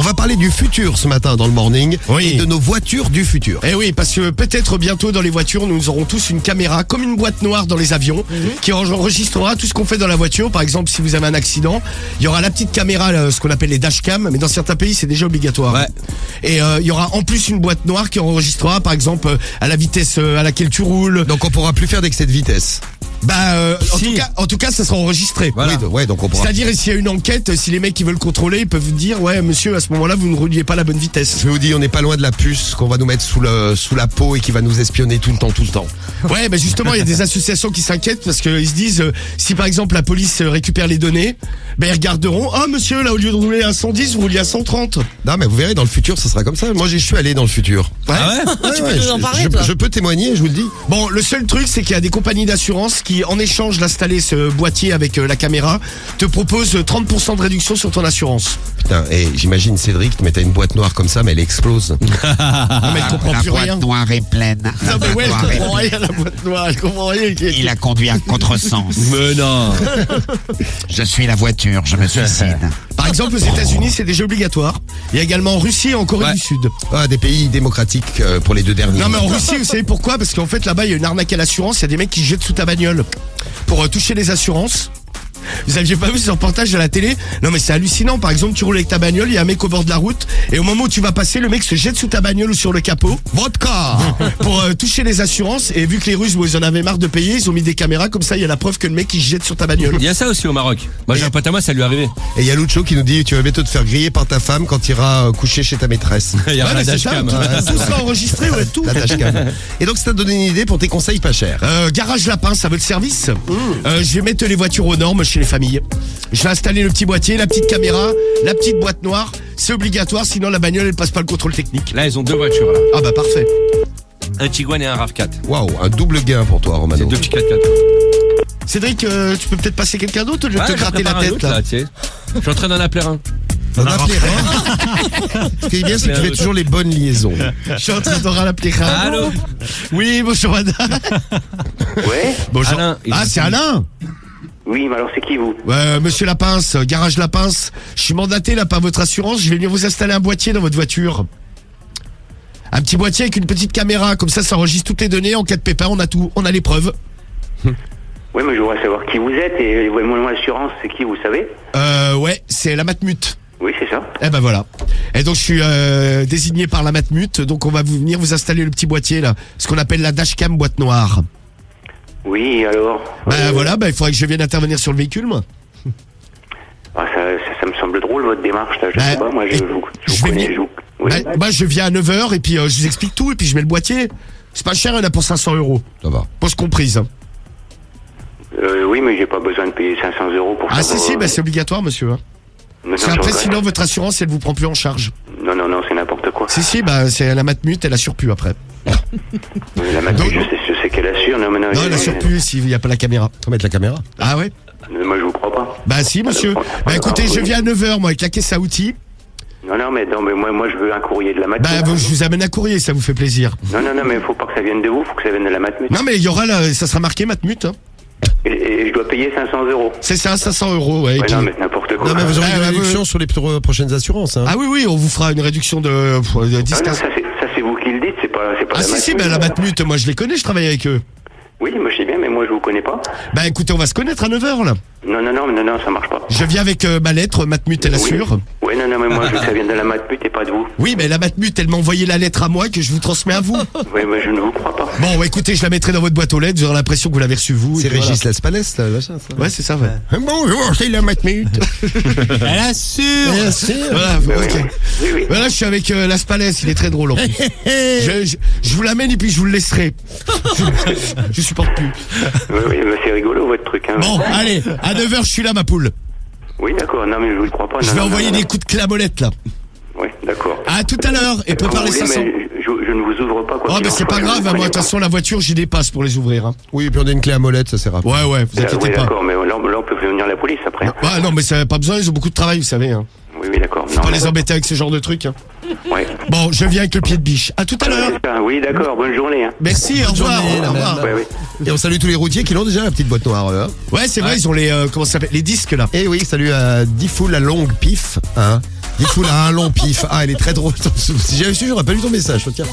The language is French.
va parler du futur ce matin dans le morning. Oui. Et de nos voitures du futur. Eh oui, parce que peut-être bientôt dans les voitures, nous aurons tous une caméra comme une boîte noire dans les avions qui enregistrera tout ce qu'on fait dans la voiture. Par exemple, si vous avez un accident, il y aura la petite caméra, ce qu'on appelle les dashcams, mais dans certains pays, c'est déjà obligatoire. Ouais. Et il y aura en plus une boîte noire qui enregistrera, par exemple, à la vitesse à laquelle tu roules. Donc on pourra plus faire d'excès de vitesse. Si. en tout cas, ça sera enregistré. Voilà. Oui, ouais, donc on pourra. C'est-à-dire, s'il y a une enquête, si les mecs qui veulent contrôler, ils peuvent vous dire, ouais, monsieur, à ce moment-là, vous ne rouliez pas la bonne vitesse. Je vous dis, on n'est pas loin de la puce qu'on va nous mettre sous la peau et qui va nous espionner tout le temps. Ouais, bah justement, il y a des associations qui s'inquiètent parce qu'ils se disent, si par exemple la police récupère les données, ben ils regarderont, ah monsieur, là au lieu de rouler à 110, vous rouliez à 130. Non, mais vous verrez, dans le futur, ça sera comme ça. Moi, je suis allé dans le futur. Ah ouais? Tu peux nous en parler, toi? je peux témoigner, je vous le dis. Bon, le seul truc, c'est qu'il y a des compagnies d'assurance qui, en échange d'installer ce boîtier avec la caméra, te proposent 30% de réduction sur ton assurance. Putain, et j'imagine Cédric, mais t'as une boîte noire comme ça, mais elle explose. Non, mais elle comprend La plus boîte rien. noire est pleine. Non, mais ouais, elle comprend rien, la boîte noire, elle comprend rien. Il a conduit à contresens. Mais non. Je suis la voiture, je me suicide. Par exemple, aux États-Unis, c'est déjà obligatoire. Il y a également en Russie et en Corée Ouais. du Sud. Ah, des pays démocratiques pour les deux derniers. Non, mais en Russie, vous savez pourquoi? Parce qu'en fait, là-bas, il y a une arnaque à l'assurance. Il y a des mecs qui jettent sous ta bagnole pour toucher les assurances. Vous aviez pas vu ce reportage à la télé? Non, mais c'est hallucinant. Par exemple, tu roules avec ta bagnole, il y a un mec au bord de la route, et au moment où tu vas passer, le mec se jette sous ta bagnole ou sur le capot. Vodka! Pour toucher les assurances. Et vu que les Russes, bon, ils en avaient marre de payer, ils ont mis des caméras, comme ça, il y a la preuve que le mec, il se jette sur ta bagnole. Il y a ça aussi au Maroc. Moi, j'ai un pote à moi, ça lui est arrivé. Et il y a Lucho qui nous dit, tu vas bientôt te faire griller par ta femme quand tu iras coucher chez ta maîtresse. Il y a Ouais, la mais c'est ça, dashcam. tout ça enregistré, ouais, tout. La dashcam. Et donc, ça t'a donné une idée pour tes conseils pas chers. Garage Lapin, ça veut le service. Je vais mettre les voitures aux normes chez les familles. Je vais installer le petit boîtier, la petite caméra, la petite boîte noire. C'est obligatoire, sinon la bagnole, elle passe pas le contrôle technique. Là, ils ont deux voitures, là. Ah bah parfait. Un Tiguan et un RAV4. Waouh, un double gain pour toi, Romano. C'est deux petits 4x4. Cédric, tu peux peut-être passer quelqu'un d'autre? Je vais te gratter la tête là. tu sais. Je suis en train d'en appeler un. On a appelé Ren. Ce qui est bien, c'est que tu fais toujours les bonnes liaisons. Je suis en train de l'appeler. Allô? Oui, bonjour madame. Ouais. Bonjour. Alain, il Ah, est- c'est Alain. Oui, mais alors c'est qui vous? Monsieur Lapince, garage Lapince. Je suis mandaté là par votre assurance. Je vais venir vous installer un boîtier dans votre voiture. Un petit boîtier avec une petite caméra. Comme ça enregistre toutes les données. En cas de pépin, on a tout. On a les preuves. Oui, mais je voudrais savoir qui vous êtes et mon assurance, c'est qui, vous savez? Ouais, c'est la Matmut. Oui, c'est ça. Eh ben voilà. Et donc je suis désigné par la Matmut. Donc on va venir vous installer le petit boîtier là. Ce qu'on appelle la dashcam boîte noire. Oui, alors? Voilà, il faudrait que je vienne intervenir sur le véhicule moi. Ah, ça me semble drôle, votre démarche, là. Je sais pas, moi, je vous je vais connais. venir- Oui. Je viens à 9h et puis je vous explique tout et puis je mets le boîtier. C'est pas cher, il y en a pour 500 €. Ça va. Poste comprise. Hein. Oui, mais j'ai pas besoin de payer 500 € pour Ah savoir, si, c'est obligatoire monsieur. Hein. Non, Parce non, qu'après je regrette. sinon votre assurance elle vous prend plus en charge. Non, c'est n'importe quoi. Si, c'est la Matmut, elle assure plus après. Oui, la Matmut, Donc- je sais qu'elle assure. Non, Non, elle assure plus s'il n'y a pas la caméra. Faut mettre la caméra. Ah ouais? Moi, je vous crois pas. Bah si monsieur. Bah écoutez, je viens à 9h moi avec la caisse à outils. Non, mais moi, je veux un courrier de la Matmut. Je vous amène un courrier, ça vous fait plaisir. Non, mais faut pas que ça vienne de vous, faut que ça vienne de la Matmut. Non mais il y aura là, ça sera marqué Matmut. Hein. Et je dois payer 500 €. C'est ça, 500 €. Ouais, et Ouais, puis- non, mais n'importe quoi. Non, mais vous aurez Ah, une ouais, réduction sur les prochaines assurances. Hein. Ah oui, on vous fera une réduction de 10 Ah non, 15. ça c'est vous qui le dites, c'est pas Ah la si, Matmut. la Matmut, moi je les connais, je travaille avec eux. Oui, moi je sais bien, mais moi je vous connais pas. Bah écoutez, on va se connaître à 9h là. Non, ça marche pas. Je viens avec ma lettre, Matmut elle assure. Oui, non, mais moi je veux que ça vienne de la Matmut et pas de vous. Oui, mais la Matmut elle m'a envoyé la lettre à moi que je vous transmets à vous. Oui, mais je ne vous crois pas. Bon, écoutez, je la mettrai dans votre boîte aux lettres, vous aurez l'impression que vous l'avez reçue vous. C'est et puis Régis Laspalès, là, machin, ça. voilà. Ouais, c'est ça, ouais. Bonjour, c'est la Matmut. Elle assure. Bien sûr. Voilà, ok. Oui. Voilà, je suis avec Laspalès, il est très drôle en plus. je vous l'amène et puis je vous le laisserai. Je supporte plus. Oui, mais c'est rigolo votre truc. Hein. Bon, allez, à 9h, je suis là, ma poule. Oui, d'accord, non, mais je vous le crois pas. Je vais Non, envoyer non. des coups de clamolette, là. Oui, d'accord. À tout à l'heure, et Quand préparez vous voulez, 500. mais je ne vous ouvre pas quoi. Oh, qu'il mais en c'est soit, pas je grave, vous moi, de connais toute façon, la voiture, j'y dépasse pour les ouvrir. Hein. Oui, et puis on a une clé à molette, ça sert à Ouais, vous pas. inquiétez Oui, pas. d'accord, mais là on peut venir la police après. Ouais, non, mais ça n'a pas besoin, ils ont beaucoup de travail, vous savez. Hein. Oui, d'accord. Faut pas les embêter avec ce genre de trucs. Hein. Ouais. Bon, je viens avec le pied de biche. À tout à l'heure. Oui, d'accord, bonne journée. Hein. Merci, au revoir. journée, Au la revoir. merde. Oui. Et on salue tous les routiers qui l'ont déjà, la petite boîte noire. Là. Ouais, c'est vrai, ils ont les, comment ça s'appelle, les disques là. Et oui, salut à Diffoul, la longue pif. Hein. Il fout là un long pif. Ah, elle est très drôle. Si j'avais su, j'aurais pas lu ton message. Tiens.